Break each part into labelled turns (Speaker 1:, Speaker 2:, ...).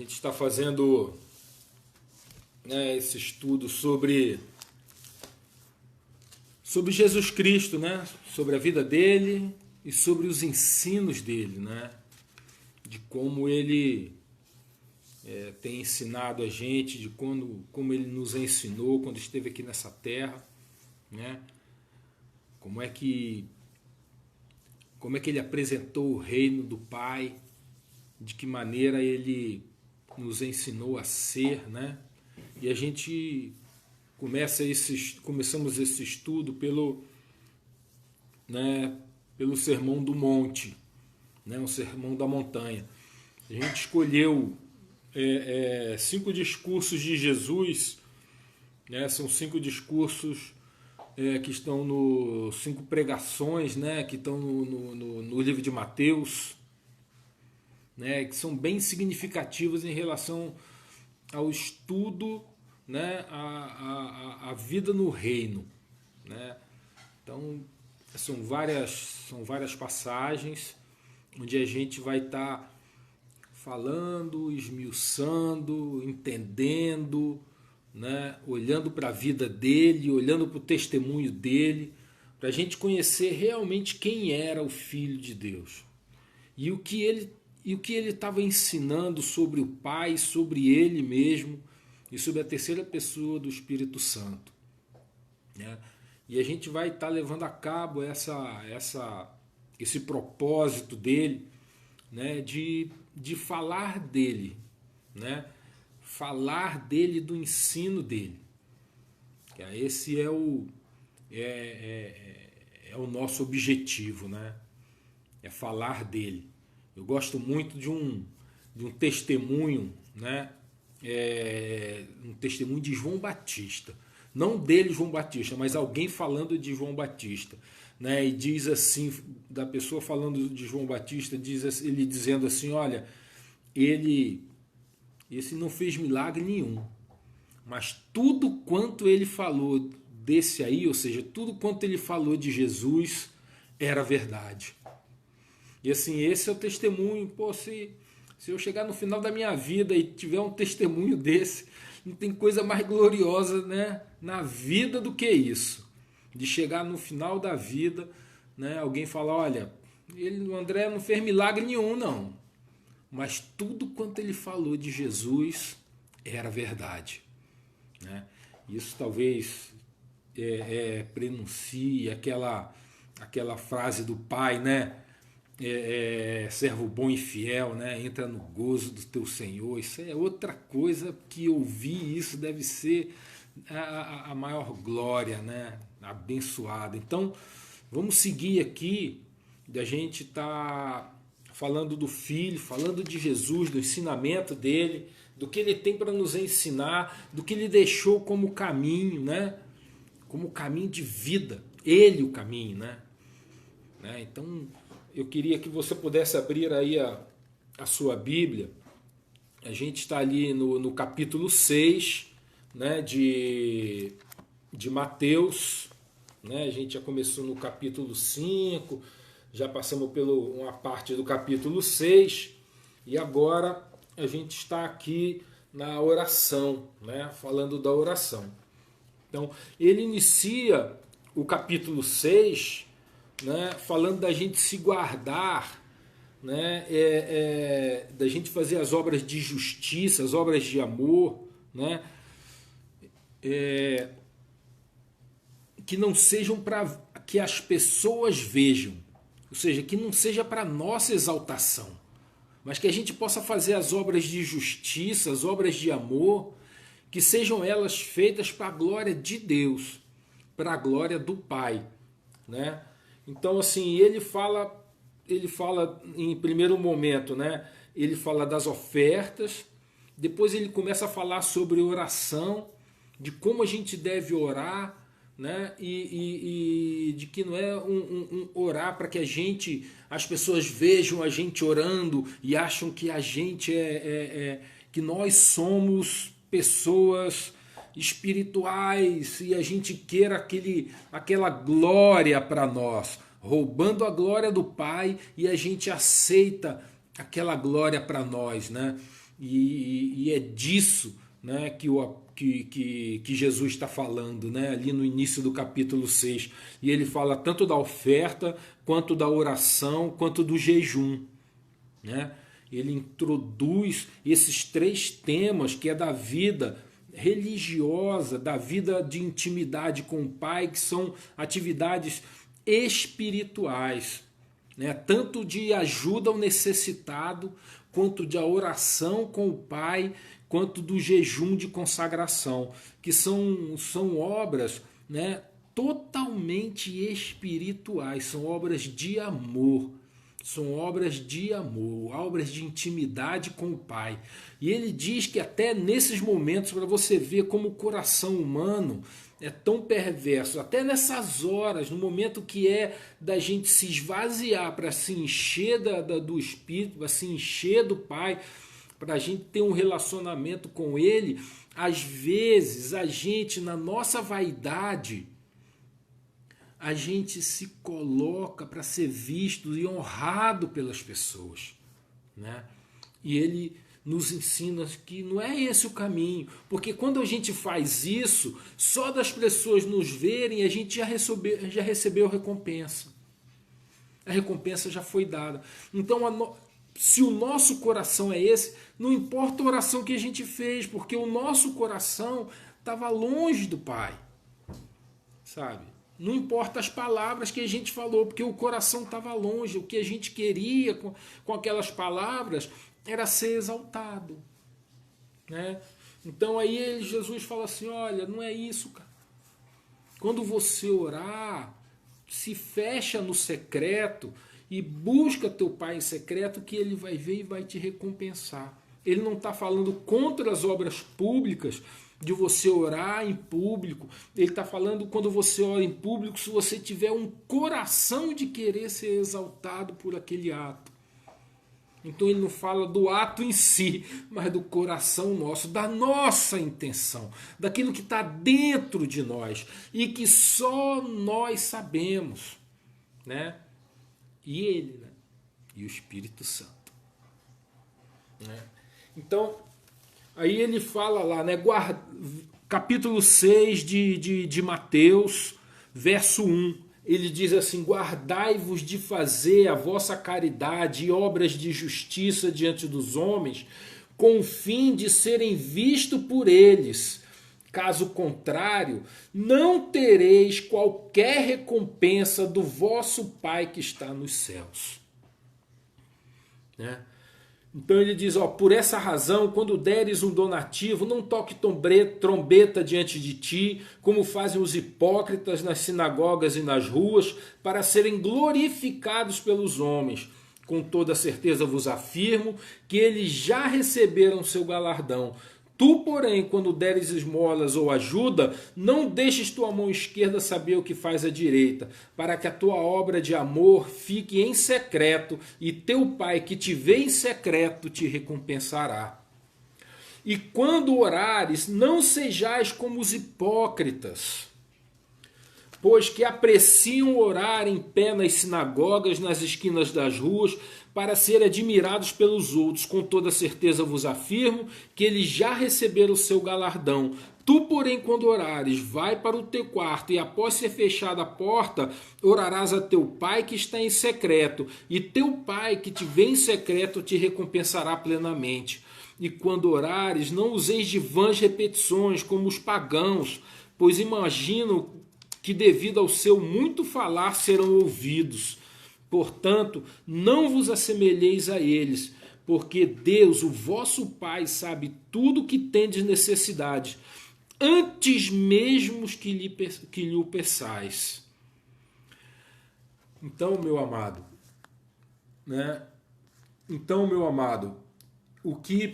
Speaker 1: gente está fazendo, né, esse estudo sobre Jesus Cristo, né? Sobre a vida dele e sobre os ensinos dele, né? De como ele tem ensinado a gente, de como ele nos ensinou quando esteve aqui nessa terra, né? Como é que ele apresentou o reino do Pai, de que maneira ele nos ensinou a ser, né? E a gente começamos esse estudo pelo Sermão do Monte, né? O Sermão da Montanha. A gente escolheu 5 discursos de Jesus, né? São 5 discursos que estão 5 pregações, né? Que estão no livro de Mateus, né? Que são bem significativas em relação ao estudo, né? A vida no reino, né? Então são várias passagens onde a gente vai estar falando, esmiuçando, entendendo, né? Olhando para a vida dele, olhando para o testemunho dele, para a gente conhecer realmente quem era o Filho de Deus e o que ele estava ensinando sobre o Pai, sobre ele mesmo e sobre a terceira pessoa do Espírito Santo, né? E a gente vai estar levando a cabo esse propósito dele, né? De falar dele, né? Falar dele, do ensino dele. Esse é o nosso objetivo, né? É falar dele. Eu gosto muito de um testemunho, né? Um testemunho de João Batista. Não dele, João Batista, mas alguém falando de João Batista, né? E diz assim, da pessoa falando de João Batista, ele dizendo assim, olha, esse não fez milagre nenhum, mas tudo quanto ele falou desse aí, ou seja, tudo quanto ele falou de Jesus era verdade. E assim, esse é o testemunho. Pô, se eu chegar no final da minha vida e tiver um testemunho desse, não tem coisa mais gloriosa, né, na vida do que isso. De chegar no final da vida, né, alguém falar, olha, o André não fez milagre nenhum, não. Mas tudo quanto ele falou de Jesus era verdade, né? Isso talvez prenuncie aquela frase do Pai, né? Servo bom e fiel, né? Entra no gozo do teu Senhor. Isso é outra coisa que ouvir isso deve ser a maior glória, né? Abençoada. Então, vamos seguir aqui, da gente tá falando do Filho, falando de Jesus, do ensinamento dele, do que ele tem para nos ensinar, do que ele deixou como caminho, né? Como caminho de vida. Ele o caminho, né? Então, eu queria que você pudesse abrir aí a sua Bíblia. A gente está ali no capítulo 6, né, de Mateus, né? A gente já começou no capítulo 5, já passamos por uma parte do capítulo 6 e agora a gente está aqui na oração, né, falando da oração. Então, ele inicia o capítulo 6, né, falando da gente se guardar, né, da gente fazer as obras de justiça, as obras de amor, né, que não sejam para que as pessoas vejam, ou seja, que não seja para nossa exaltação, mas que a gente possa fazer as obras de justiça, as obras de amor, que sejam elas feitas para a glória de Deus, para a glória do Pai, né? Então, assim, ele fala em primeiro momento, né? Ele fala das ofertas, depois ele começa a falar sobre oração, de como a gente deve orar, né? E de que não é um orar para que as pessoas vejam a gente orando e acham que a gente que nós somos pessoas espirituais e a gente queira aquela glória para nós, roubando a glória do Pai, e a gente aceita aquela glória para nós, né? E é disso, né, que Jesus está falando, né, ali no início do capítulo 6. E ele fala tanto da oferta, quanto da oração, quanto do jejum. Né? Ele introduz esses 3 temas, que é da vida religiosa, da vida de intimidade com o Pai, que são atividades espirituais, né? Tanto de ajuda ao necessitado, quanto de oração com o Pai, quanto do jejum de consagração, que são obras, né, totalmente espirituais, são obras de amor. São obras de amor, obras de intimidade com o Pai. E ele diz que até nesses momentos, para você ver como o coração humano é tão perverso, até nessas horas, no momento que é da gente se esvaziar para se encher do Espírito, para se encher do Pai, para a gente ter um relacionamento com Ele, às vezes a gente, na nossa vaidade, a gente se coloca para ser visto e honrado pelas pessoas, né? E ele nos ensina que não é esse o caminho, porque quando a gente faz isso, só das pessoas nos verem, a gente já recebeu recompensa. A recompensa já foi dada. Então, se o nosso coração é esse, não importa a oração que a gente fez, porque o nosso coração estava longe do Pai, sabe? Não importa as palavras que a gente falou, porque o coração estava longe. O que a gente queria com aquelas palavras era ser exaltado, né? Então aí Jesus fala assim, olha, não é isso, cara. Quando você orar, se fecha no secreto e busca teu Pai em secreto, que Ele vai ver e vai te recompensar. Ele não está falando contra as obras públicas, de você orar em público. Ele está falando quando você ora em público, se você tiver um coração de querer ser exaltado por aquele ato. Então ele não fala do ato em si, mas do coração nosso, da nossa intenção, daquilo que está dentro de nós e que só nós sabemos, né? E Ele, né? E o Espírito Santo, né? Então, aí ele fala lá, né, capítulo 6 de Mateus, verso 1. Ele diz assim, guardai-vos de fazer a vossa caridade e obras de justiça diante dos homens, com o fim de serem vistos por eles. Caso contrário, não tereis qualquer recompensa do vosso Pai que está nos céus. Né? Então ele diz, ó, por essa razão, quando deres um donativo, não toque trombeta diante de ti, como fazem os hipócritas nas sinagogas e nas ruas, para serem glorificados pelos homens. Com toda certeza vos afirmo que eles já receberam seu galardão. Tu, porém, quando deres esmolas ou ajuda, não deixes tua mão esquerda saber o que faz a direita, para que a tua obra de amor fique em secreto, e teu Pai que te vê em secreto te recompensará. E quando orares, não sejais como os hipócritas, pois que apreciam orar em pé nas sinagogas, nas esquinas das ruas, para ser admirados pelos outros. Com toda certeza vos afirmo que eles já receberam o seu galardão. Tu, porém, quando orares, vai para o teu quarto, e após ser fechada a porta, orarás a teu Pai que está em secreto, e teu Pai que te vê em secreto te recompensará plenamente. E quando orares, não useis de vãs repetições, como os pagãos, pois imaginam que devido ao seu muito falar serão ouvidos. Portanto, não vos assemelheis a eles, porque Deus, o vosso Pai, sabe tudo o que tendes necessidade, antes mesmo que lhe o peçais. Então, meu amado, né? Então, meu amado, o que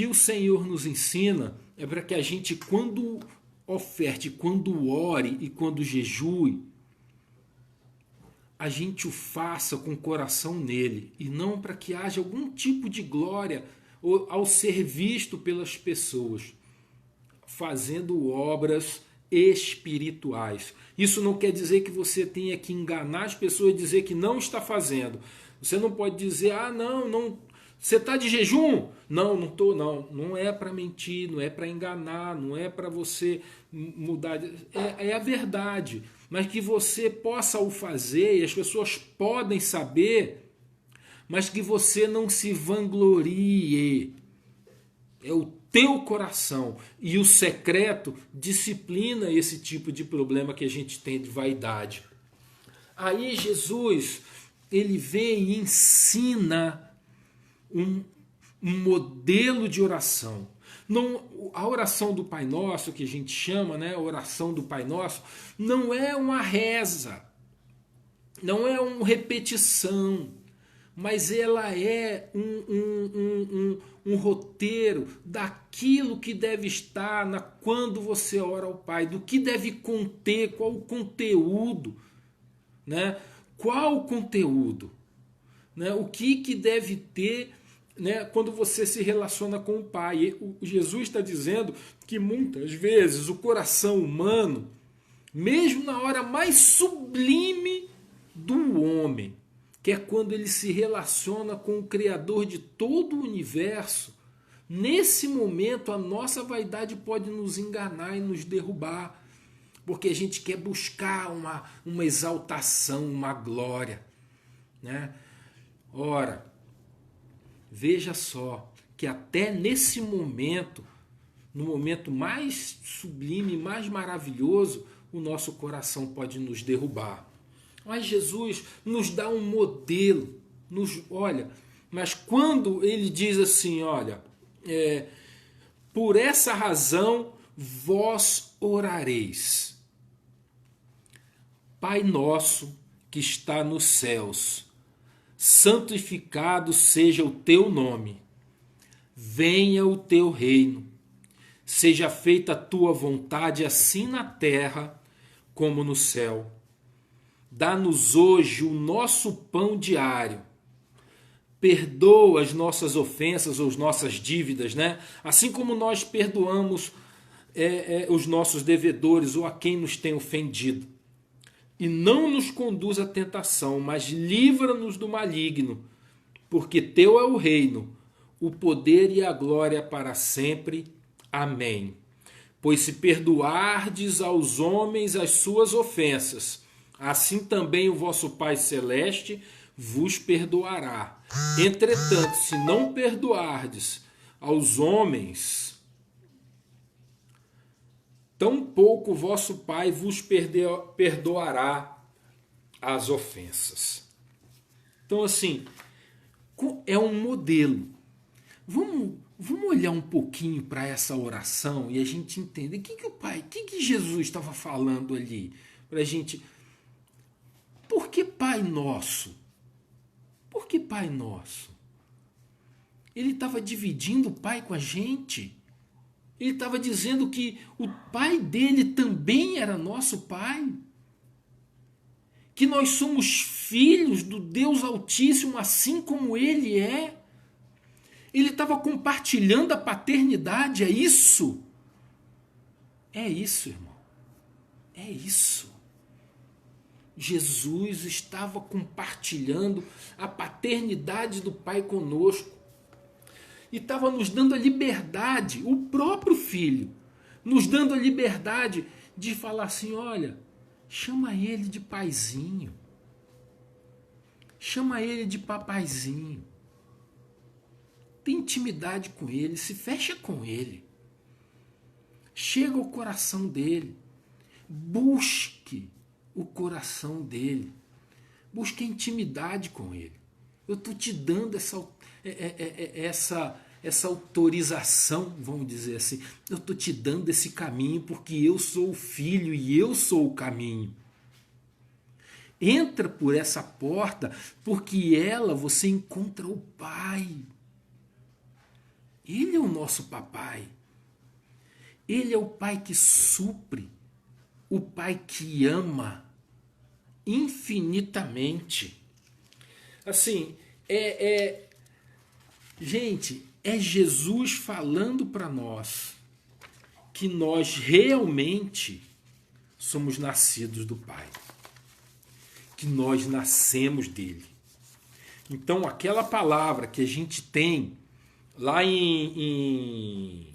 Speaker 1: o Senhor nos ensina é para que a gente, quando oferte, quando ore e quando jejue, a gente o faça com o coração nele, e não para que haja algum tipo de glória ao ser visto pelas pessoas, fazendo obras espirituais. Isso não quer dizer que você tenha que enganar as pessoas e dizer que não está fazendo. Você não pode dizer, não, Você está de jejum? Não, não estou, não. Não é para mentir, não é para enganar, não é para você mudar. É a verdade. Mas que você possa o fazer e as pessoas podem saber, mas que você não se vanglorie. É o teu coração. E o secreto disciplina esse tipo de problema que a gente tem de vaidade. Aí Jesus, ele vem e ensina um modelo de oração. Não, a oração do Pai Nosso, que a gente chama, né, a oração do Pai Nosso, não é uma reza, não é uma repetição, mas ela é um roteiro daquilo que deve estar quando você ora ao Pai, do que deve conter, qual o conteúdo, né? Qual o conteúdo, né? O que deve ter, né, quando você se relaciona com o Pai. E Jesus está dizendo que muitas vezes o coração humano, mesmo na hora mais sublime do homem, que é quando ele se relaciona com o Criador de todo o universo, nesse momento a nossa vaidade pode nos enganar e nos derrubar, porque a gente quer buscar uma exaltação, uma glória, né? Ora, veja só que até nesse momento, no momento mais sublime, mais maravilhoso, o nosso coração pode nos derrubar. Mas Jesus nos dá um modelo, olha, mas quando ele diz assim, olha, por essa razão vós orareis. Pai nosso que está nos céus, santificado seja o teu nome. Venha o teu reino. Seja feita a tua vontade assim na terra como no céu. Dá-nos hoje o nosso pão diário. Perdoa as nossas ofensas ou as nossas dívidas, né? Assim como nós perdoamos os nossos devedores ou a quem nos tem ofendido. E não nos conduz à tentação, mas livra-nos do maligno, porque teu é o reino, o poder e a glória para sempre. Amém. Pois se perdoardes aos homens as suas ofensas, assim também o vosso Pai Celeste vos perdoará. Entretanto, se não perdoardes aos homens, tampouco o vosso Pai vos perdoará as ofensas. Então, assim, é um modelo. Vamos olhar um pouquinho para essa oração e a gente entender o que Jesus estava falando ali. Para a gente. Por que Pai Nosso? Por que Pai Nosso? Ele estava dividindo o Pai com a gente. Ele estava dizendo que o Pai dele também era nosso Pai. Que nós somos filhos do Deus Altíssimo, assim como Ele é. Ele estava compartilhando a paternidade, é isso? É isso, irmão. É isso. Jesus estava compartilhando a paternidade do Pai conosco. E estava nos dando a liberdade, o próprio Filho, nos dando a liberdade de falar assim, olha, chama ele de paizinho. Chama ele de papaizinho. Tem intimidade com ele, se fecha com ele. Chega ao coração dele. Busque o coração dele. Busque a intimidade com ele. Eu estou te dando essa autorização, vamos dizer assim. Eu estou te dando esse caminho porque eu sou o filho e eu sou o caminho. Entra por essa porta porque você encontra o Pai. Ele é o nosso papai. Ele é o Pai que supre, o Pai que ama infinitamente. Assim, gente, é Jesus falando para nós que nós realmente somos nascidos do Pai. Que nós nascemos dele. Então, aquela palavra que a gente tem lá em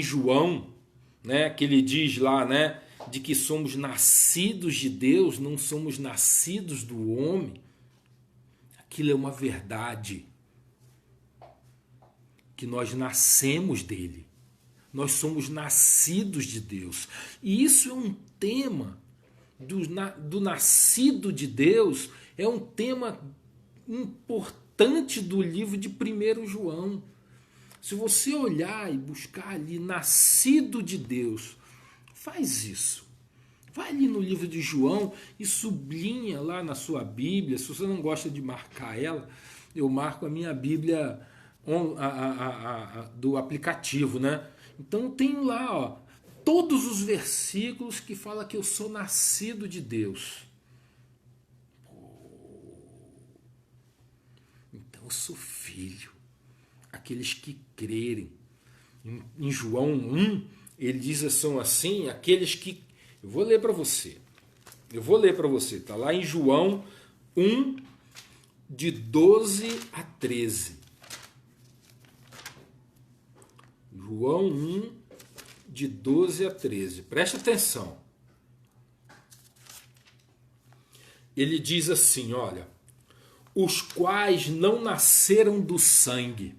Speaker 1: João, né, que ele diz lá, né, de que somos nascidos de Deus, não somos nascidos do homem, aquilo é uma verdade, que nós nascemos dele, nós somos nascidos de Deus, e isso é um tema do nascido de Deus, é um tema importante do livro de 1 João. Se você olhar e buscar ali, nascido de Deus, faz isso. Vai ali no livro de João e sublinha lá na sua Bíblia. Se você não gosta de marcar ela, eu marco a minha Bíblia do aplicativo, né? Então tem lá, ó, todos os versículos que fala que eu sou nascido de Deus. Então eu sou filho. Aqueles que crerem. Em João 1, ele diz assim, aqueles que... Eu vou ler para você. Está lá em João 1, de 12 a 13. João 1, de 12 a 13. Presta atenção. Ele diz assim, olha, os quais não nasceram do sangue,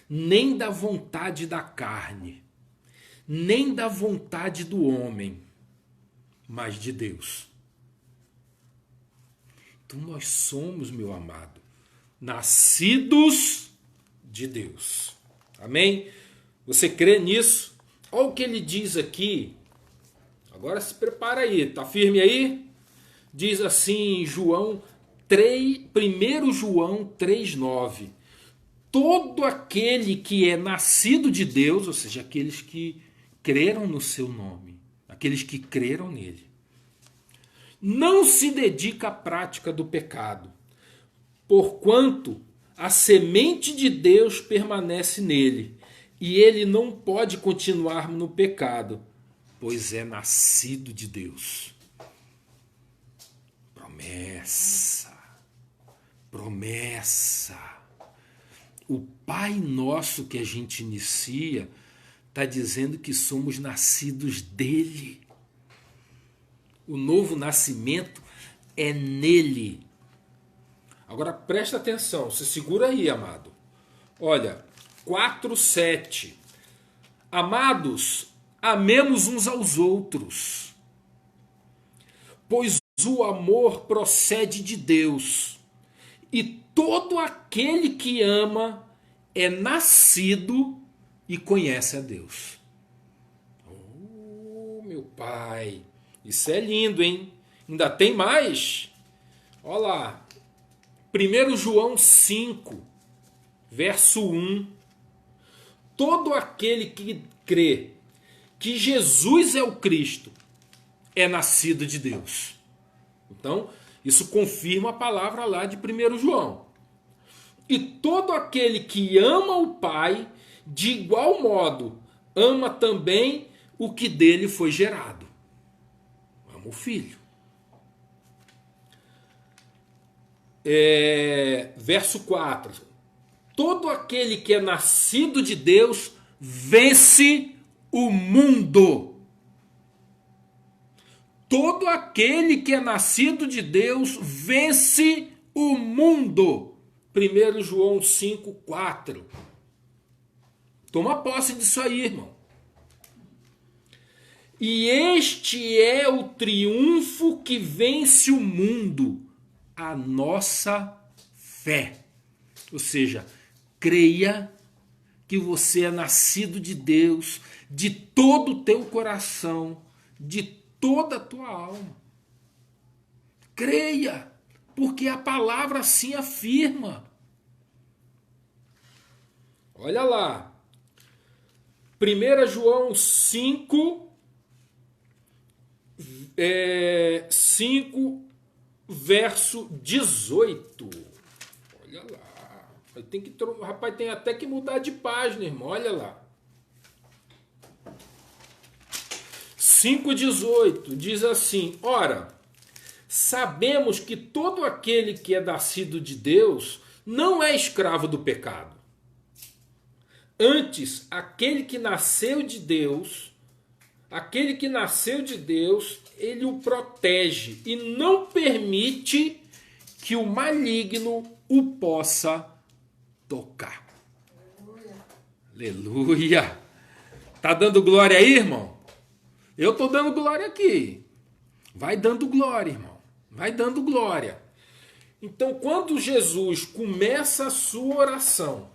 Speaker 1: nem da vontade da carne, nem da vontade do homem, mas de Deus. Então nós somos, meu amado, nascidos de Deus. Amém? Você crê nisso? Olha o que ele diz aqui. Agora se prepara aí, tá firme aí? Diz assim em João 3, 1 João 3,9. Todo aquele que é nascido de Deus, ou seja, aqueles que creram no seu nome, aqueles que creram nele, não se dedica à prática do pecado, porquanto a semente de Deus permanece nele, e ele não pode continuar no pecado, pois é nascido de Deus. Promessa. O Pai Nosso que a gente inicia está dizendo que somos nascidos dele. O novo nascimento é nele. Agora presta atenção, se segura aí, amado. Olha, 4:7. Amados, amemos uns aos outros, pois o amor procede de Deus, e todo aquele que ama é nascido e conhece a Deus. Oh, meu Pai, isso é lindo, hein? Ainda tem mais? Olha lá, 1 João 5, verso 1. Todo aquele que crê que Jesus é o Cristo é nascido de Deus. Então, isso confirma a palavra lá de 1 João. E todo aquele que ama o Pai, de igual modo, ama também o que dele foi gerado. Ama o Filho. Verso 4. Todo aquele que é nascido de Deus vence o mundo. Todo aquele que é nascido de Deus vence o mundo. 1 João 5,4. Toma posse disso aí, irmão. E este é o triunfo que vence o mundo, a nossa fé. Ou seja, creia que você é nascido de Deus, de todo o teu coração, de toda a tua alma. Creia, porque a palavra assim afirma. Olha lá. 1 João 5, 5, verso 18. Olha lá. Rapaz, tem até que mudar de página, irmão. Olha lá. 5,18 diz assim: ora, sabemos que todo aquele que é nascido de Deus não é escravo do pecado. Antes, aquele que nasceu de Deus, ele o protege e não permite que o maligno o possa tocar. Aleluia! Tá dando glória aí, irmão? Eu tô dando glória aqui. Vai dando glória, irmão. Vai dando glória. Então, quando Jesus começa a sua oração,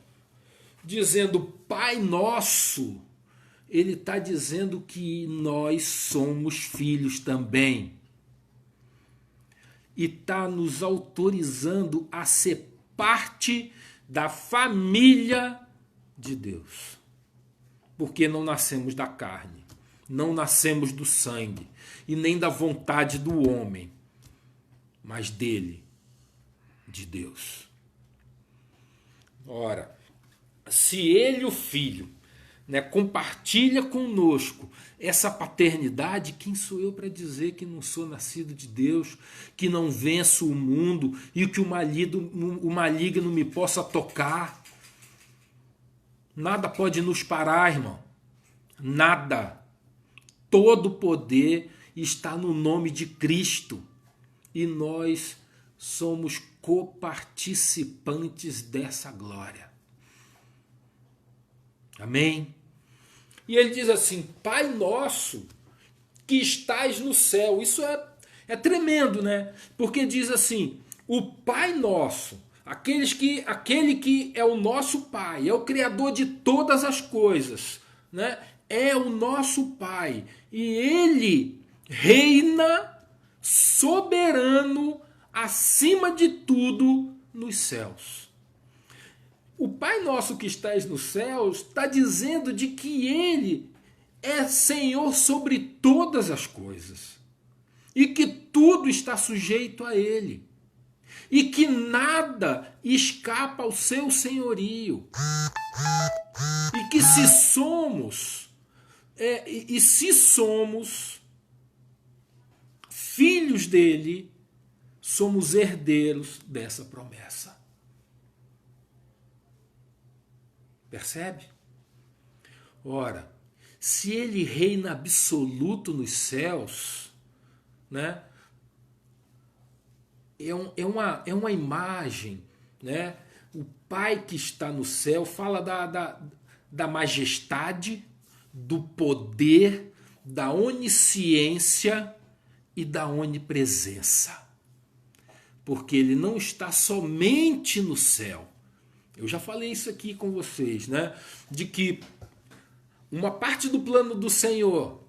Speaker 1: dizendo Pai Nosso, ele está dizendo que nós somos filhos também. E está nos autorizando a ser parte da família de Deus. Porque não nascemos da carne, não nascemos do sangue, e nem da vontade do homem, mas dele, de Deus. Ora, se ele, o Filho, compartilha conosco essa paternidade, quem sou eu para dizer que não sou nascido de Deus, que não venço o mundo e que o maligno me possa tocar? Nada pode nos parar, irmão. Nada. Todo poder está no nome de Cristo. E nós somos coparticipantes dessa glória. Amém? E ele diz assim: Pai nosso que estás no céu. Isso é tremendo, né? Porque diz assim: o Pai nosso, aquele que é o nosso Pai, é o Criador de todas as coisas, né? É o nosso Pai. E ele reina soberano acima de tudo nos céus. O Pai nosso que estás nos céus está dizendo de que ele é Senhor sobre todas as coisas. E que tudo está sujeito a ele. E que nada escapa ao seu senhorio. E que se somos filhos dele, somos herdeiros dessa promessa. Percebe? Ora, se ele reina absoluto nos céus, né? É uma imagem, né? O Pai que está no céu fala da majestade, do poder, da onisciência e da onipresença. Porque ele não está somente no céu. Eu já falei isso aqui com vocês, né? De que uma parte do plano do Senhor,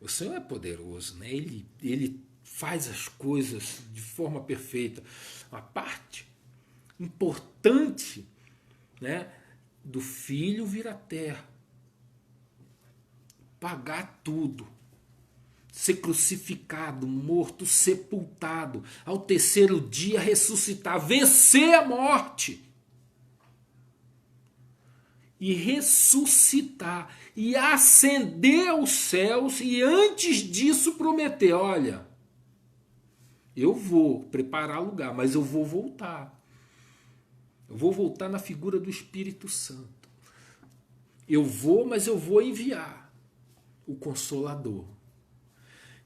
Speaker 1: o Senhor é poderoso, né? Ele faz as coisas de forma perfeita. Uma parte importante, né, do Filho vir à terra, pagar tudo, ser crucificado, morto, sepultado, ao terceiro dia ressuscitar, vencer a morte. E ressuscitar, e ascender aos céus, e antes disso prometer, olha, eu vou preparar lugar, mas eu vou voltar. Eu vou voltar na figura do Espírito Santo. Eu vou, mas eu vou enviar o Consolador.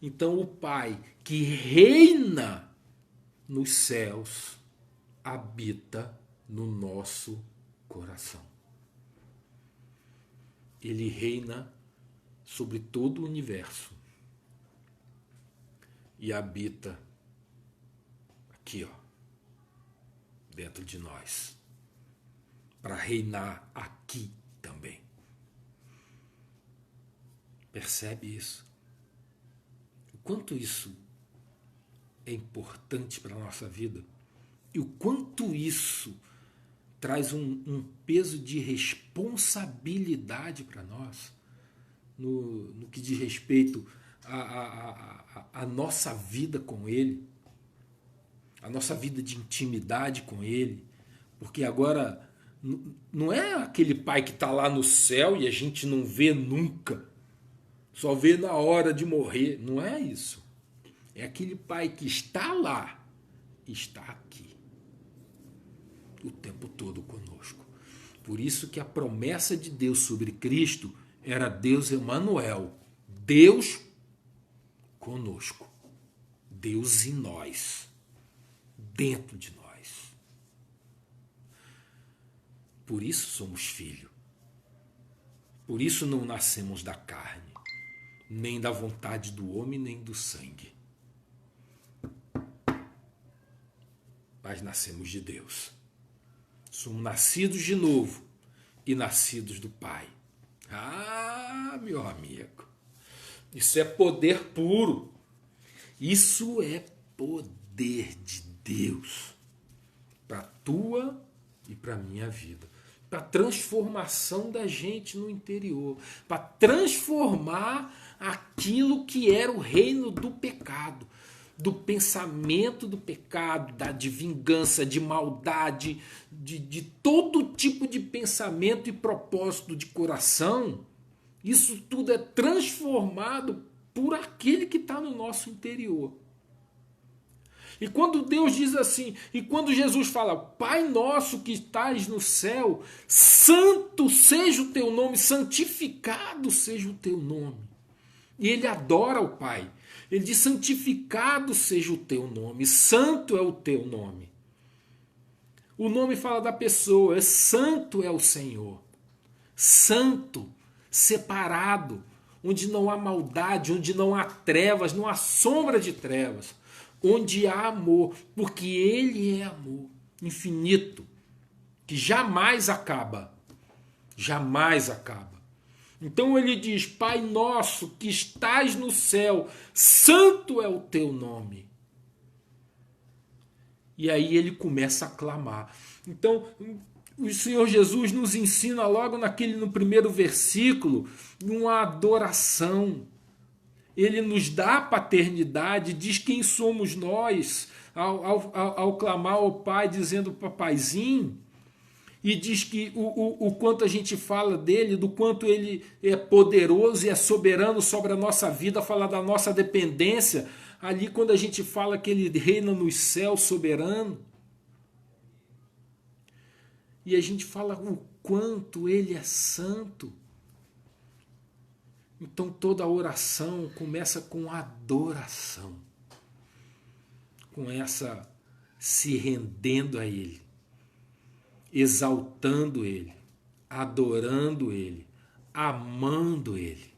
Speaker 1: Então o Pai que reina nos céus habita no nosso coração. Ele reina sobre todo o universo e habita aqui, ó, dentro de nós, para reinar aqui também. Percebe isso? O quanto isso é importante para a nossa vida e o quanto isso traz um peso de responsabilidade para nós no que diz respeito à nossa vida com Ele, a nossa vida de intimidade com Ele, porque agora não é aquele Pai que está lá no céu e a gente não vê nunca, só vê na hora de morrer. Não é isso. É aquele Pai que está lá, está aqui, o tempo todo conosco. Por isso que a promessa de Deus sobre Cristo era Deus Emanuel, Deus conosco, Deus em nós, dentro de nós. Por isso somos filhos. Por isso não nascemos da carne, nem da vontade do homem, nem do sangue. Mas nascemos de Deus. Somos nascidos de novo e nascidos do Pai. Ah, meu amigo, isso é poder puro. Isso é poder de Deus para a tua e para a minha vida. Para a transformação da gente no interior. Para transformar aquilo que era o reino do pecado. Do pensamento do pecado, de vingança, de maldade, de todo tipo de pensamento e propósito de coração. Isso tudo é transformado por aquele que está no nosso interior. E quando Deus diz assim, e quando Jesus fala, Pai nosso que estás no céu, santo seja o teu nome, santificado seja o teu nome. E ele adora o Pai. Ele diz, santificado seja o teu nome, santo é o teu nome. O nome fala da pessoa, santo é o Senhor. Santo, separado, onde não há maldade, onde não há trevas, não há sombra de trevas, onde há amor, porque Ele é amor infinito, que jamais acaba, jamais acaba. Então ele diz, Pai nosso que estás no céu, santo é o teu nome. E aí ele começa a clamar. Então o Senhor Jesus nos ensina logo no primeiro versículo uma adoração. Ele nos dá a paternidade, diz quem somos nós, ao clamar ao Pai, dizendo papaizinho. E diz que o quanto a gente fala dele, do quanto ele é poderoso e é soberano sobre a nossa vida, fala da nossa dependência, ali quando a gente fala que ele reina nos céus soberano. E a gente fala o quanto ele é santo. Então toda a oração começa com adoração, com essa se rendendo a ele, exaltando ele, adorando ele, amando ele,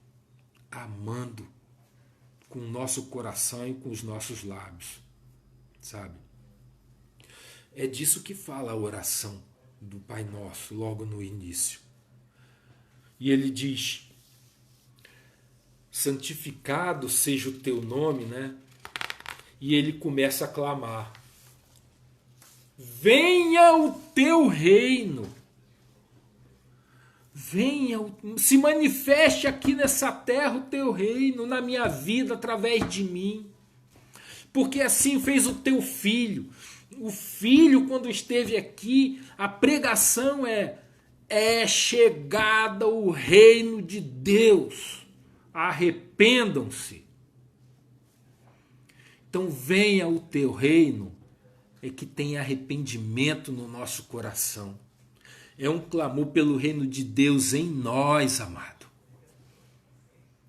Speaker 1: amando com o nosso coração e com os nossos lábios, sabe? É disso que fala a oração do Pai Nosso logo no início. E ele diz, santificado seja o teu nome, né? E ele começa a clamar, venha o teu reino, venha, se manifeste aqui nessa terra o teu reino, na minha vida, através de mim, porque assim fez o teu filho. O filho, quando esteve aqui, a pregação é chegada o reino de Deus, arrependam-se. Então venha o teu reino, é que tem arrependimento no nosso coração. É um clamor pelo reino de Deus em nós, amado.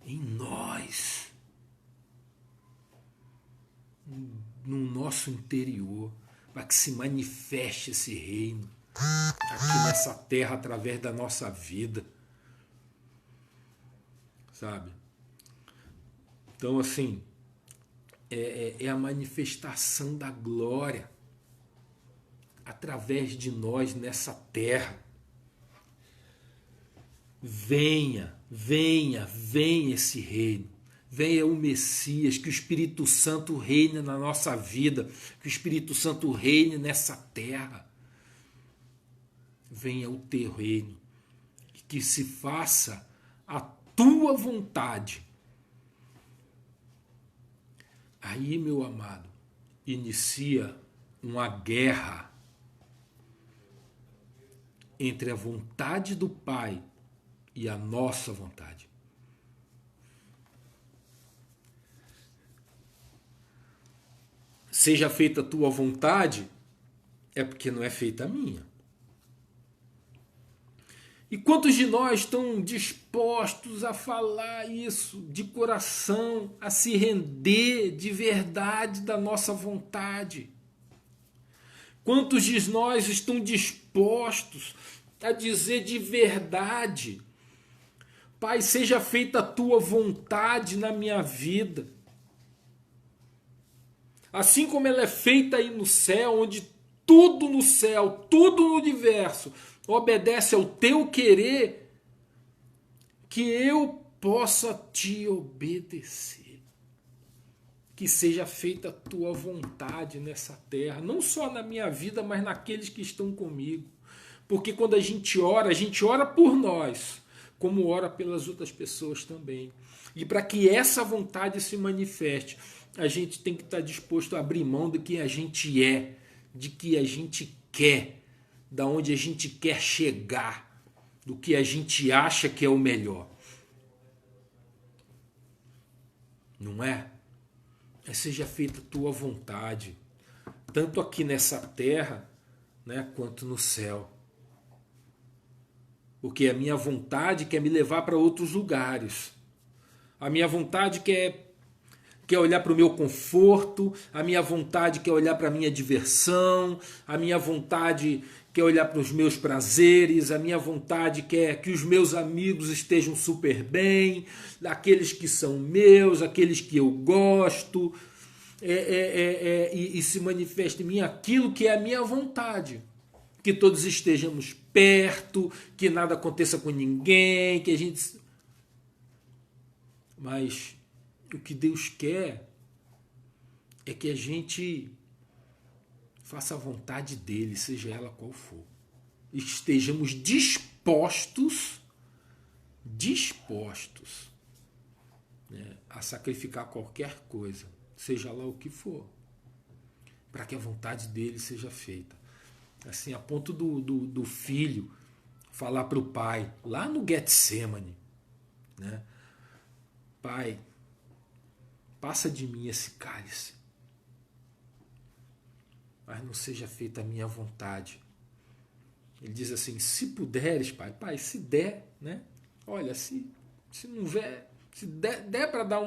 Speaker 1: Em nós. No nosso interior. Para que se manifeste esse reino. Aqui nessa terra, através da nossa vida. Sabe? Então, assim, é a manifestação da glória através de nós nessa terra. Venha, venha, venha esse reino. Venha o Messias, que o Espírito Santo reine na nossa vida, que o Espírito Santo reine nessa terra. Venha o teu reino, que se faça a tua vontade. Aí, meu amado, inicia uma guerra entre a vontade do Pai e a nossa vontade. seja feita a tua vontade, é porque não é feita a minha. E quantos de nós estão dispostos a falar isso de coração, a se render de verdade da nossa vontade? Quantos de nós estão dispostos a dizer de verdade: Pai, seja feita a tua vontade na minha vida, assim como ela é feita aí no céu, onde tudo no céu, tudo no universo obedece ao teu querer, que eu possa te obedecer. Que seja feita a tua vontade nessa terra, não só na minha vida, mas naqueles que estão comigo. Porque quando a gente ora por nós, como ora pelas outras pessoas também. E para que essa vontade se manifeste, a gente tem que estar disposto a abrir mão do que a gente é, de que a gente quer, da onde a gente quer chegar, do que a gente acha que é o melhor. Não é? Seja feita a tua vontade, tanto aqui nessa terra, né, quanto no céu. Porque a minha vontade quer me levar para outros lugares. A minha vontade quer olhar para o meu conforto, a minha vontade quer olhar para a minha diversão, a minha vontade quer olhar para os meus prazeres, a minha vontade quer que os meus amigos estejam super bem, aqueles que são meus, aqueles que eu gosto, e se manifesta em mim aquilo que é a minha vontade. Que todos estejamos perto, que nada aconteça com ninguém, que a gente... Mas o que Deus quer é que a gente faça a vontade dele, seja ela qual for. Estejamos dispostos, né, a sacrificar qualquer coisa, seja lá o que for, para que a vontade dele seja feita. Assim, a ponto do filho falar para o pai, lá no Getsemane, né? Pai, passa de mim esse cálice, mas não seja feita a minha vontade. Ele diz assim: se puderes, pai, se der, né? Olha, se não der, se der para dar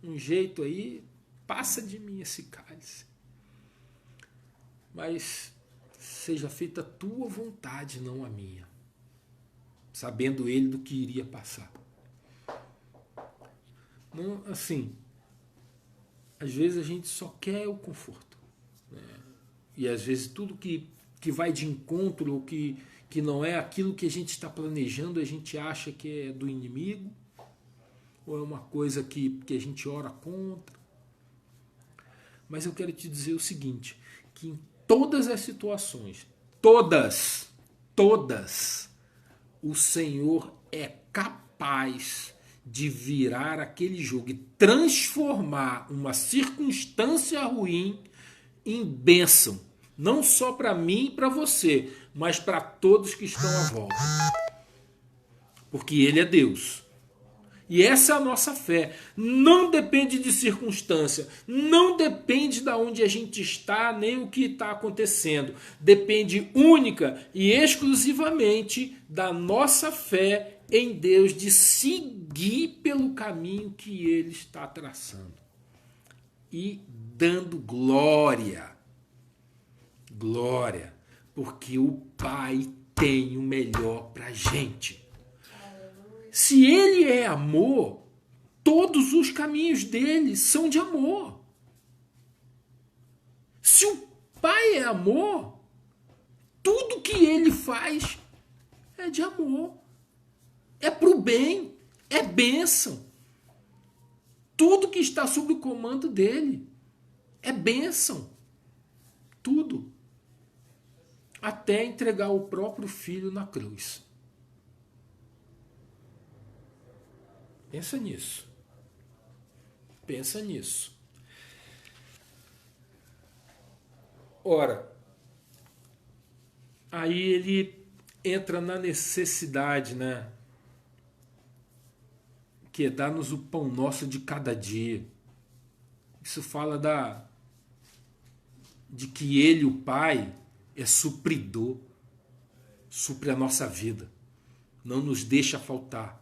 Speaker 1: um jeito aí, passa de mim esse cálice. Mas seja feita a tua vontade, não a minha. Sabendo ele do que iria passar. Não, assim, às vezes a gente só quer o conforto, né? E às vezes tudo que vai de encontro, ou que não é aquilo que a gente está planejando, a gente acha que é do inimigo, ou é uma coisa que a gente ora contra. Mas eu quero te dizer o seguinte, que em todas as situações, todas, o Senhor é capaz de virar aquele jogo e transformar uma circunstância ruim em bênção. Não só para mim e para você, mas para todos que estão à volta. Porque Ele é Deus. E essa é a nossa fé. Não depende de circunstância. Não depende de onde a gente está, nem o que está acontecendo. Depende única e exclusivamente da nossa fé em Deus, de seguir pelo caminho que Ele está traçando. E dando glória. Glória. Porque o Pai tem o melhor para a gente. Se Ele é amor, todos os caminhos dele são de amor. Se o Pai é amor, tudo que Ele faz é de amor. É pro bem, é bênção. Tudo que está sob o comando dele é bênção. Tudo. Até entregar o próprio filho na cruz. Pensa nisso. Pensa nisso. Ora, aí ele entra na necessidade, né? Que é dar-nos o pão nosso de cada dia. Isso fala de que Ele, o Pai, é supridor, supre a nossa vida, não nos deixa faltar.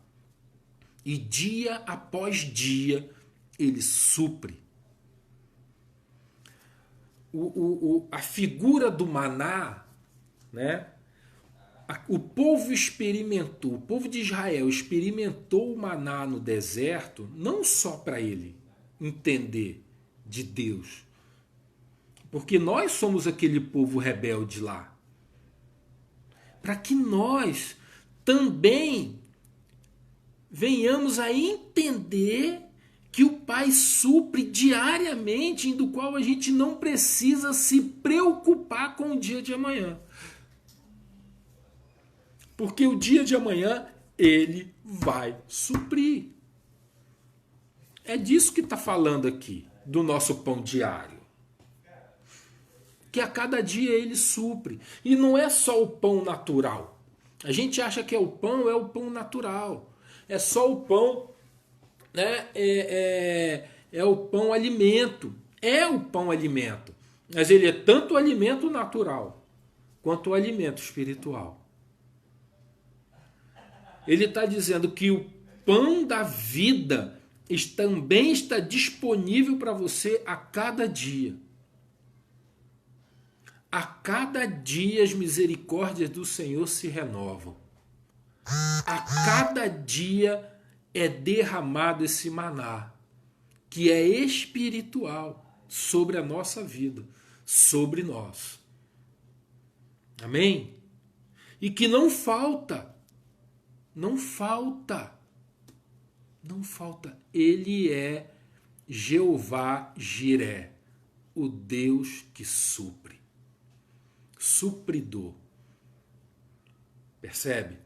Speaker 1: E dia após dia, Ele supre. A figura do maná, né? O povo experimentou, o povo de Israel experimentou o maná no deserto, não só para ele entender de Deus, porque nós somos aquele povo rebelde lá, para que nós também venhamos a entender que o Pai supre diariamente, do qual a gente não precisa se preocupar com o dia de amanhã. Porque o dia de amanhã Ele vai suprir. É disso que está falando aqui, do nosso pão diário. Que a cada dia Ele supre. E não é só o pão natural. A gente acha que é o pão natural. É só o pão, né? É o pão alimento. É o pão alimento. Mas ele é tanto o alimento natural quanto o alimento espiritual. Ele está dizendo que o pão da vida também está disponível para você a cada dia. A cada dia as misericórdias do Senhor se renovam. A cada dia é derramado esse maná, que é espiritual, sobre a nossa vida, sobre nós. Amém? E que não falta. Não falta. Não falta. Ele é Jeová Jiré, o Deus que supre. Supridor. Percebe?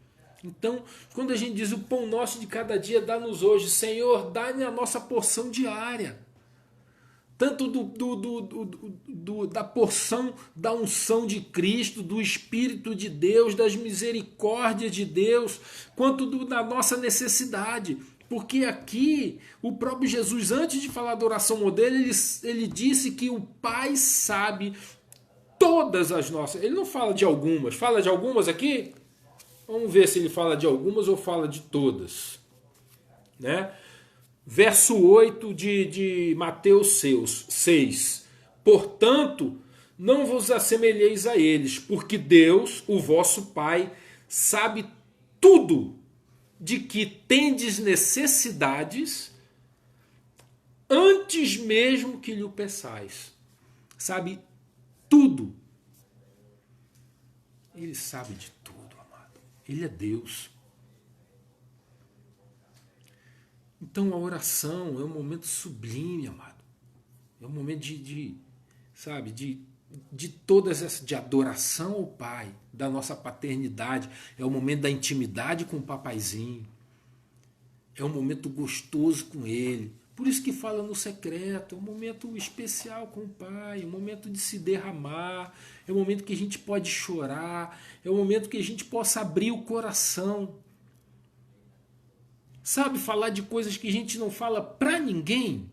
Speaker 1: Então, quando a gente diz o pão nosso de cada dia, dá-nos hoje, Senhor, dá-nos a nossa porção diária. Tanto da porção da unção de Cristo, do Espírito de Deus, das misericórdias de Deus, quanto da nossa necessidade. Porque aqui, o próprio Jesus, antes de falar da oração modelo, ele disse que o Pai sabe todas as nossas. Ele não fala de algumas. Fala de algumas aqui? Vamos ver se ele fala de algumas ou fala de todas. Né? Verso 8 de Mateus 6. Portanto, não vos assemelheis a eles, porque Deus, o vosso Pai, sabe tudo de que tendes necessidades antes mesmo que lhe o peçais. Sabe tudo. Ele sabe de tudo, amado. Ele é Deus. Então a oração é um momento sublime, amado. É um momento de todas essas, de adoração ao Pai, da nossa paternidade. É o momento da intimidade com o papaizinho. É um momento gostoso com ele. Por isso que fala no secreto. É um momento especial com o Pai. É um momento de se derramar. É um momento que a gente pode chorar. É um momento que a gente possa abrir o coração. Sabe, falar de coisas que a gente não fala pra ninguém,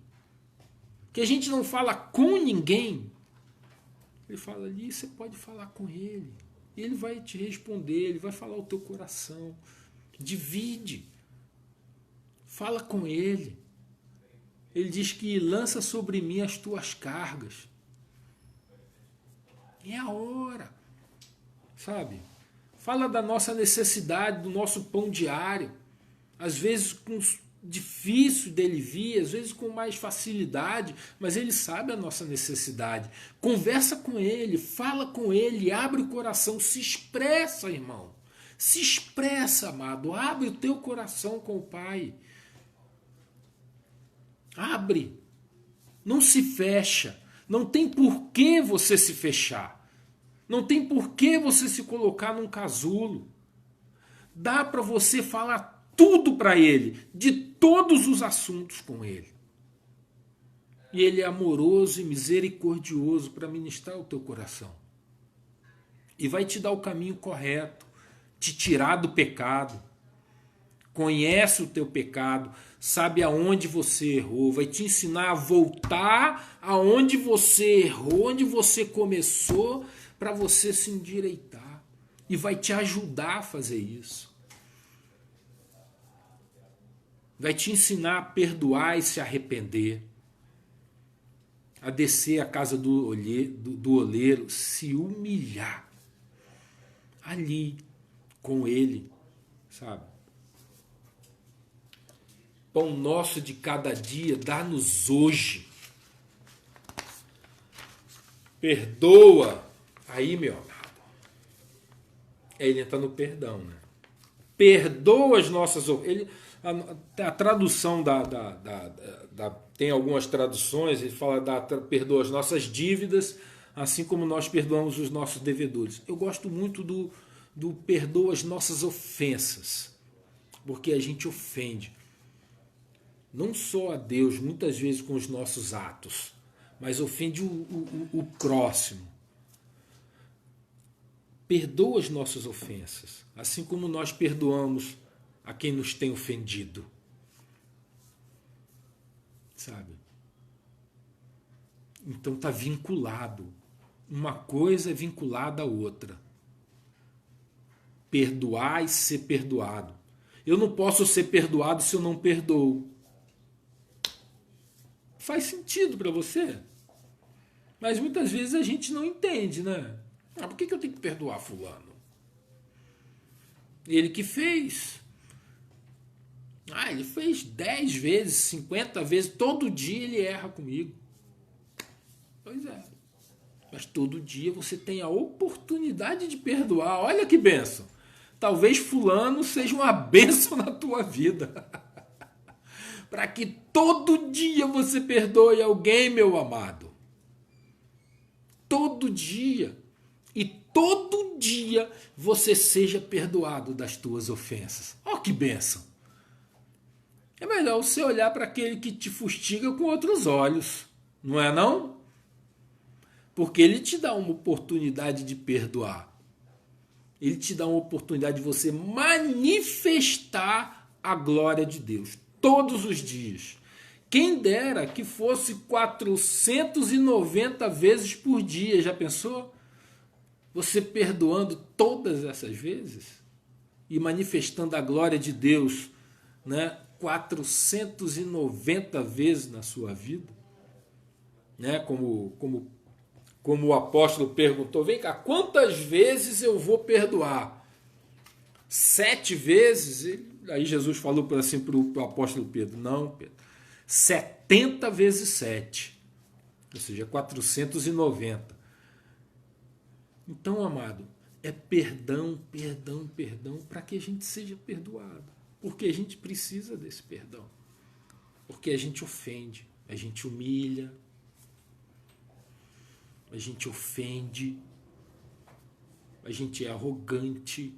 Speaker 1: que a gente não fala com ninguém. Ele fala ali, você pode falar com ele. Ele vai te responder, ele vai falar o teu coração. Divide. Fala com ele. Ele diz que lança sobre mim as tuas cargas. É a hora. Sabe? Fala da nossa necessidade, do nosso pão diário. Às vezes difícil dele vir, às vezes com mais facilidade, mas ele sabe a nossa necessidade. Conversa com ele, fala com ele, abre o coração, se expressa, irmão. Se expressa, amado, abre o teu coração com o Pai. Abre. Não se fecha. Não tem por que você se fechar. Não tem por que você se colocar num casulo. Dá para você falar tudo para ele, de todos os assuntos com ele. E ele é amoroso e misericordioso para ministrar o teu coração. E vai te dar o caminho correto, te tirar do pecado. conhece o teu pecado, sabe aonde você errou, vai te ensinar a voltar aonde você errou, onde você começou, para você se endireitar. E vai te ajudar a fazer isso. Vai te ensinar a perdoar e se arrepender. A descer à casa do oleiro, se humilhar ali com ele, sabe? Pão nosso de cada dia, dá-nos hoje. Perdoa. Aí, meu amado. Ele entra no perdão, né? Perdoa as nossas... A tradução tem algumas traduções, ele fala perdoa as nossas dívidas, assim como nós perdoamos os nossos devedores. Eu gosto muito do perdoa as nossas ofensas, porque a gente ofende não só a Deus, muitas vezes com os nossos atos, mas ofende o próximo. Perdoa as nossas ofensas, assim como nós perdoamos a quem nos tem ofendido. Sabe? Então está vinculado. Uma coisa é vinculada à outra. Perdoar e ser perdoado. Eu não posso ser perdoado se eu não perdoo. Faz sentido para você? Mas muitas vezes a gente não entende, né? Por que eu tenho que perdoar fulano? Ele que fez. Ele fez 10 vezes, 50 vezes, todo dia ele erra comigo. Pois é. Mas todo dia você tem a oportunidade de perdoar. Olha que bênção. Talvez fulano seja uma bênção na tua vida. Para que todo dia você perdoe alguém, meu amado. Todo dia. E todo dia você seja perdoado das tuas ofensas. Olha que bênção. É melhor você olhar para aquele que te fustiga com outros olhos. Não é não? Porque ele te dá uma oportunidade de perdoar. Ele te dá uma oportunidade de você manifestar a glória de Deus. Todos os dias. Quem dera que fosse 490 vezes por dia. Já pensou? Você perdoando todas essas vezes? E manifestando a glória de Deus, né? 490 vezes na sua vida, né? Como o apóstolo perguntou, vem cá, quantas vezes eu vou perdoar? 7 vezes? Aí Jesus falou assim para o apóstolo Pedro, não, Pedro, 70 vezes 7, ou seja, 490. Então, amado, é perdão, perdão, perdão, para que a gente seja perdoado. Porque a gente precisa desse perdão. Porque a gente ofende, a gente humilha, a gente ofende, a gente é arrogante,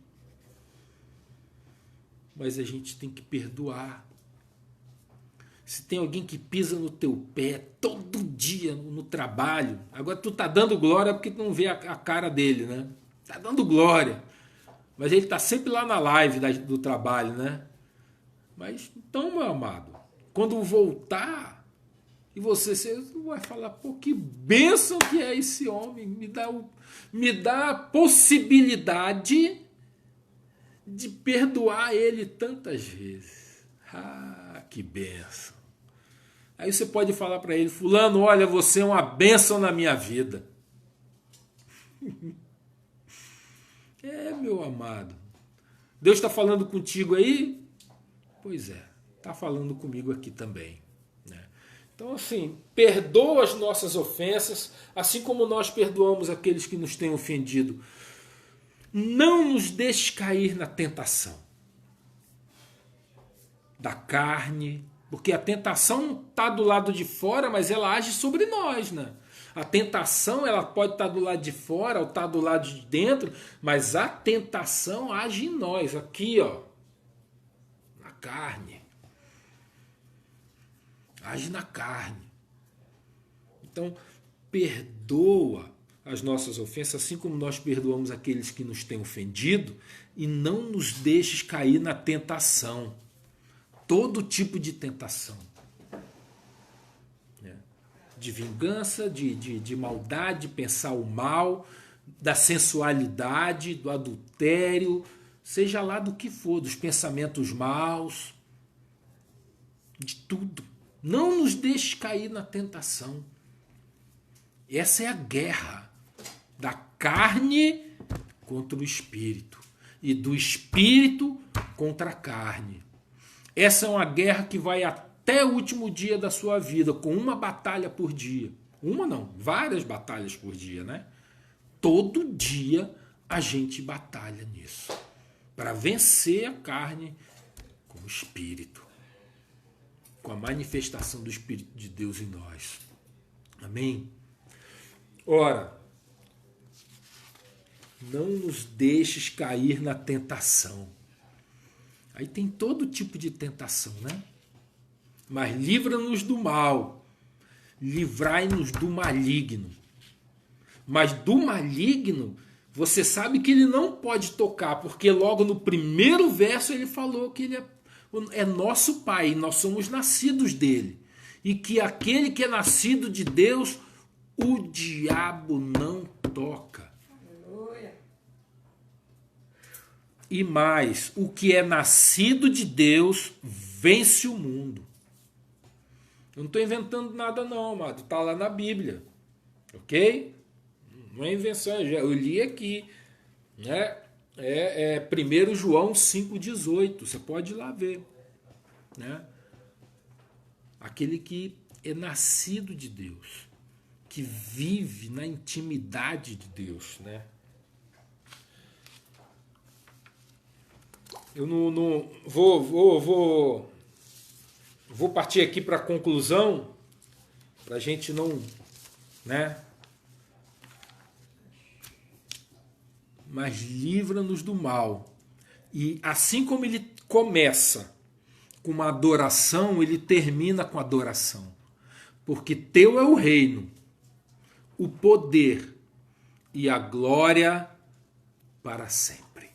Speaker 1: mas a gente tem que perdoar. Se tem alguém que pisa no teu pé todo dia no trabalho, agora tu tá dando glória porque tu não vê a cara dele, né? Tá dando glória, mas ele tá sempre lá na live do trabalho, né? Mas então, meu amado, quando voltar e você vai falar, pô, que bênção que é esse homem, me dá a possibilidade de perdoar ele tantas vezes. Que bênção. Aí você pode falar para ele, fulano, olha, você é uma bênção na minha vida. Meu amado, Deus está falando contigo aí? Pois é, está falando comigo aqui também. Né? Então, assim, perdoa as nossas ofensas, assim como nós perdoamos aqueles que nos têm ofendido. Não nos deixe cair na tentação da carne, porque a tentação não está do lado de fora, mas ela age sobre nós, né? A tentação ela pode estar do lado de fora ou estar do lado de dentro, mas a tentação age em nós, aqui, ó. Carne. Age na carne. Então, perdoa. as nossas ofensas, assim como nós perdoamos aqueles que nos têm ofendido, e não nos deixes cair na tentação. Todo tipo de tentação. De vingança, de maldade, de pensar o mal, da sensualidade, do adultério, seja lá do que for, dos pensamentos maus, de tudo. Não nos deixe cair na tentação. Essa é a guerra da carne contra o espírito e do espírito contra a carne. Essa é uma guerra que vai até o último dia da sua vida, com uma batalha por dia. Uma não, várias batalhas por dia, né? Todo dia a gente batalha nisso, para vencer a carne com o espírito, com a manifestação do Espírito de Deus em nós. Amém? Ora, não nos deixes cair na tentação. Aí tem todo tipo de tentação, né? Mas livra-nos do mal, livrai-nos do maligno. Mas do maligno, você sabe que ele não pode tocar, porque logo no primeiro verso ele falou que ele é nosso Pai, nós somos nascidos dele. E que aquele que é nascido de Deus, o diabo não toca. E mais, o que é nascido de Deus vence o mundo. Eu não estou inventando nada não, amado. Está lá na Bíblia. Ok? Não é invenção, eu li aqui. Né? É 1 João 5,18. Você pode ir lá ver. Né? Aquele que é nascido de Deus, que vive na intimidade de Deus. Né? Eu não vou partir aqui para a conclusão, para a gente não, né? Mas livra-nos do mal. E assim como ele começa com uma adoração, ele termina com adoração. Porque teu é o reino, o poder e a glória para sempre.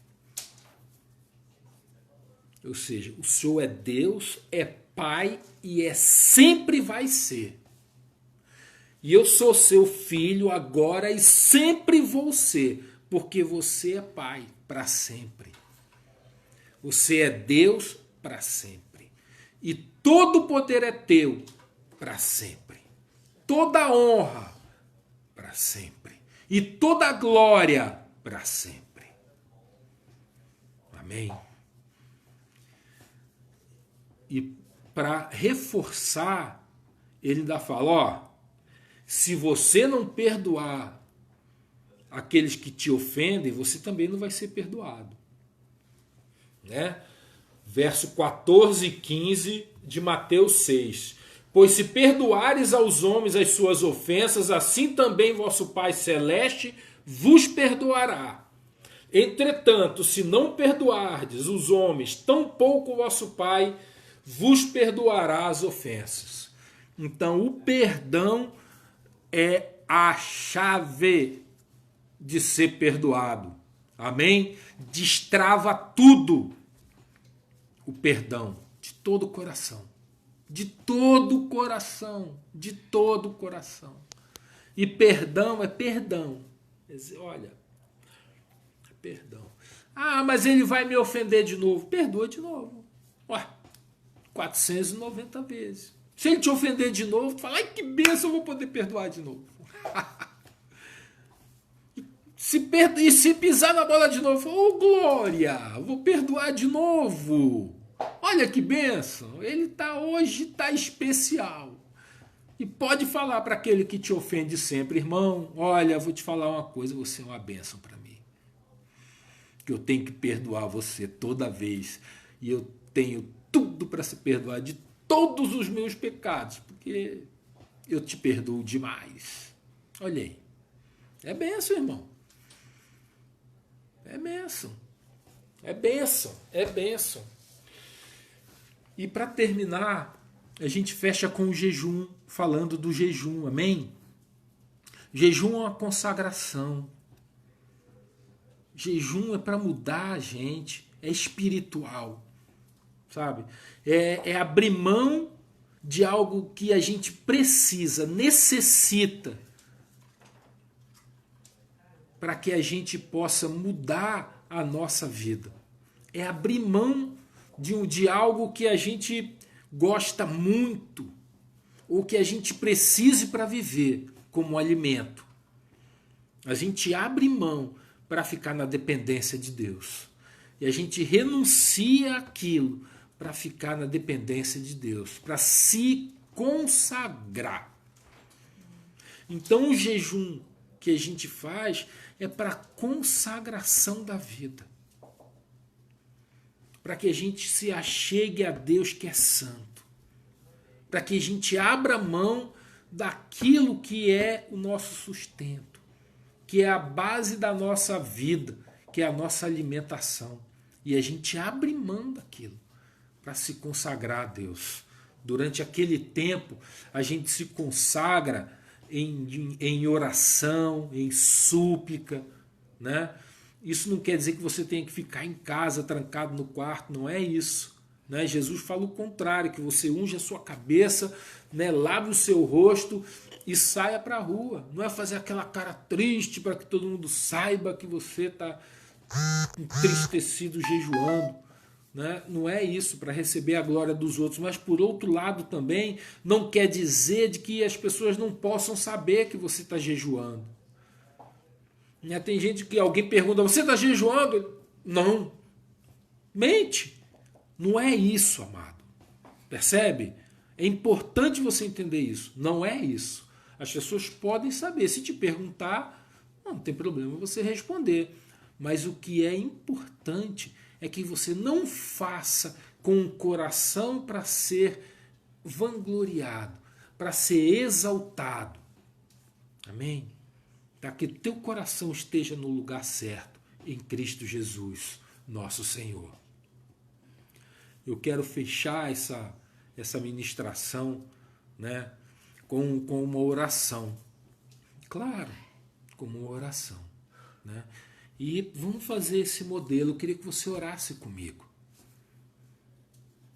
Speaker 1: Ou seja, o Senhor é Deus, é Pai e sempre vai ser. E eu sou seu filho agora e sempre vou ser, porque você é Pai para sempre. Você é Deus para sempre. E todo o poder é teu para sempre. Toda a honra para sempre. E toda a glória para sempre. Amém? E para reforçar, ele ainda fala, ó, se você não perdoar aqueles que te ofendem, você também não vai ser perdoado. Né? Verso 14 e 15 de Mateus 6. Pois se perdoares aos homens as suas ofensas, assim também vosso Pai Celeste vos perdoará. Entretanto, se não perdoardes os homens, tampouco o vosso Pai vos perdoará as ofensas. Então, o perdão é a chave de ser perdoado. Amém? Destrava tudo. O perdão de todo o coração. De todo o coração. De todo o coração. E perdão é perdão. Olha, é perdão. Ah, mas ele vai me ofender de novo. Perdoa de novo. Ué, 490 vezes. Se ele te ofender de novo, tu fala, ai que bênção, eu vou poder perdoar de novo. E se pisar na bola de novo, ô glória, vou perdoar de novo. Olha que bênção, ele hoje está especial. E pode falar para aquele que te ofende sempre, irmão, olha, vou te falar uma coisa, você é uma bênção para mim. Que eu tenho que perdoar você toda vez. E eu tenho tudo para se perdoar de todos os meus pecados, porque eu te perdoo demais. Olha aí. É bênção, irmão. É bênção. É bênção. É bênção. E para terminar, a gente fecha com o jejum, falando do jejum, amém? Jejum é uma consagração. Jejum é para mudar a gente, é espiritual, sabe? É abrir mão de algo que a gente precisa, necessita, para que a gente possa mudar a nossa vida. É abrir mão de algo que a gente gosta muito, ou que a gente precise para viver, como alimento. A gente abre mão para ficar na dependência de Deus. E a gente renuncia aquilo para ficar na dependência de Deus, para se consagrar. Então o jejum que a gente faz é para consagração da vida. Para que a gente se achegue a Deus que é santo. Para que a gente abra mão daquilo que é o nosso sustento, que é a base da nossa vida, que é a nossa alimentação. E a gente abre mão daquilo para se consagrar a Deus. Durante aquele tempo, a gente se consagra em oração, em súplica, né? Isso não quer dizer que você tenha que ficar em casa, trancado no quarto, não é isso. Né? Jesus fala o contrário, que você unja a sua cabeça, né? Lave o seu rosto e saia para a rua. Não é fazer aquela cara triste para que todo mundo saiba que você está entristecido, jejuando. Né? Não é isso, para receber a glória dos outros. Mas por outro lado também, não quer dizer de que as pessoas não possam saber que você está jejuando. Tem gente que alguém pergunta, você está jejuando? Não. Mente. Não é isso, amado. Percebe? É importante você entender isso. Não é isso. As pessoas podem saber. Se te perguntar, não tem problema você responder. Mas o que é importante é que você não faça com o coração para ser vangloriado, para ser exaltado. Amém? Para que teu coração esteja no lugar certo, em Cristo Jesus, nosso Senhor. Eu quero fechar essa ministração, né, com uma oração. Claro, como uma oração. Né? E vamos fazer esse modelo. Eu queria que você orasse comigo.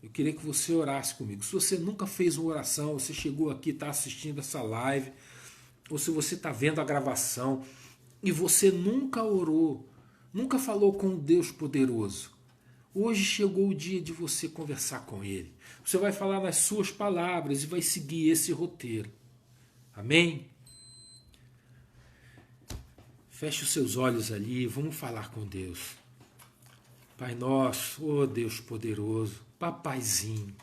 Speaker 1: Eu queria que você orasse comigo. Se você nunca fez uma oração, você chegou aqui, está assistindo essa live, ou se você está vendo a gravação e você nunca orou, nunca falou com um Deus poderoso, hoje chegou o dia de você conversar com Ele. Você vai falar nas suas palavras e vai seguir esse roteiro. Amém? Feche os seus olhos ali, vamos falar com Deus. Pai nosso, ó Deus poderoso, papaizinho.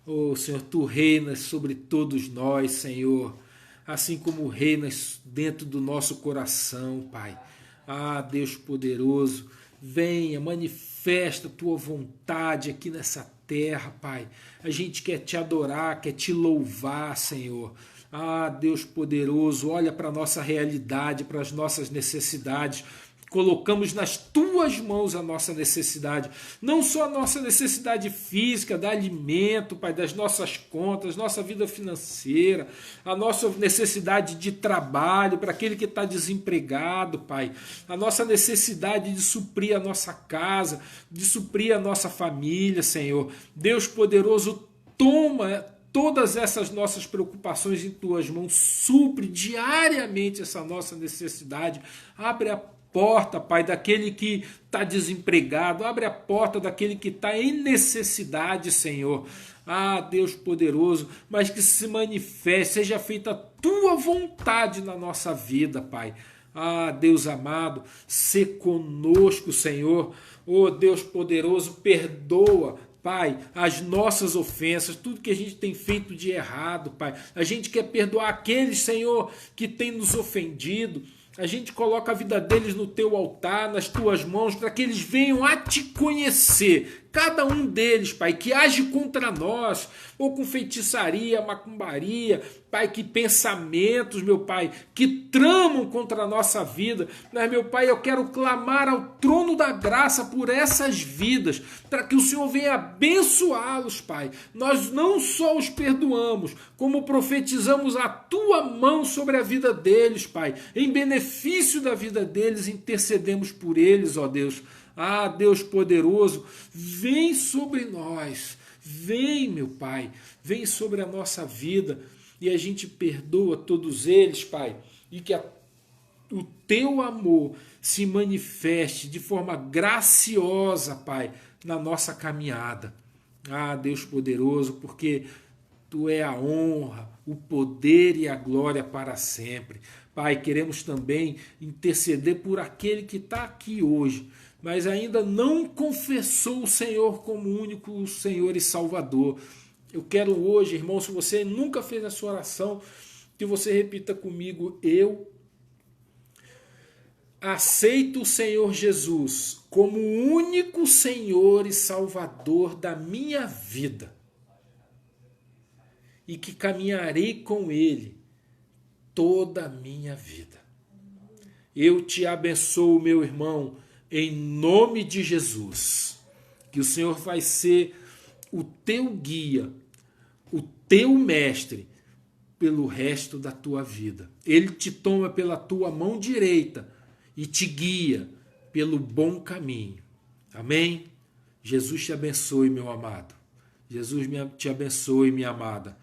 Speaker 1: Ó Senhor, Tu reinas sobre todos nós, Senhor, assim como reinas dentro do nosso coração, Pai. Ah, Deus poderoso, venha, manifesta a Tua vontade aqui nessa terra, Pai. A gente quer Te adorar, quer Te louvar, Senhor. Ah, Deus poderoso, olha para a nossa realidade, para as nossas necessidades. Colocamos nas Tuas mãos a nossa necessidade. Não só a nossa necessidade física, de alimento, Pai, das nossas contas, nossa vida financeira, a nossa necessidade de trabalho para aquele que está desempregado, Pai. A nossa necessidade de suprir a nossa casa, de suprir a nossa família, Senhor. Deus poderoso, toma todas essas nossas preocupações em Tuas mãos, supre diariamente essa nossa necessidade, abre a porta, Pai, daquele que está desempregado, abre a porta daquele que está em necessidade, Senhor. Ah, Deus poderoso, mas que se manifeste, seja feita a Tua vontade na nossa vida, Pai. Ah, Deus amado, sê conosco, Senhor. Oh, Deus poderoso, perdoa, Pai, as nossas ofensas, tudo que a gente tem feito de errado, Pai. A gente quer perdoar aqueles, Senhor, que tem nos ofendido. A gente coloca a vida deles no Teu altar, nas Tuas mãos, para que eles venham a Te conhecer. cada um deles, Pai, que age contra nós, ou com feitiçaria, macumbaria, Pai, que pensamentos, meu Pai, que tramam contra a nossa vida. Mas, meu Pai, eu quero clamar ao trono da graça por essas vidas, para que o Senhor venha abençoá-los, Pai. Nós não só os perdoamos, como profetizamos a Tua mão sobre a vida deles, Pai. Em benefício da vida deles, intercedemos por eles, ó Deus. Ah, Deus poderoso, vem sobre nós. Vem, meu Pai, vem sobre a nossa vida e a gente perdoa todos eles, Pai, e que o Teu amor se manifeste de forma graciosa, Pai, na nossa caminhada. Ah, Deus poderoso, porque Tu é a honra, o poder e a glória para sempre. Pai, queremos também interceder por aquele que está aqui hoje, mas ainda não confessou o Senhor como único Senhor e Salvador. Eu quero hoje, irmão, se você nunca fez essa oração, que você repita comigo: eu aceito o Senhor Jesus como o único Senhor e Salvador da minha vida, e que caminharei com Ele toda a minha vida. Eu te abençoo, meu irmão, em nome de Jesus. Que o Senhor vai ser o teu guia, o teu mestre, pelo resto da tua vida. Ele te toma pela tua mão direita e te guia pelo bom caminho. Amém? Jesus te abençoe, meu amado. Jesus te abençoe, minha amada.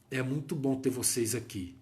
Speaker 1: É muito bom ter vocês aqui.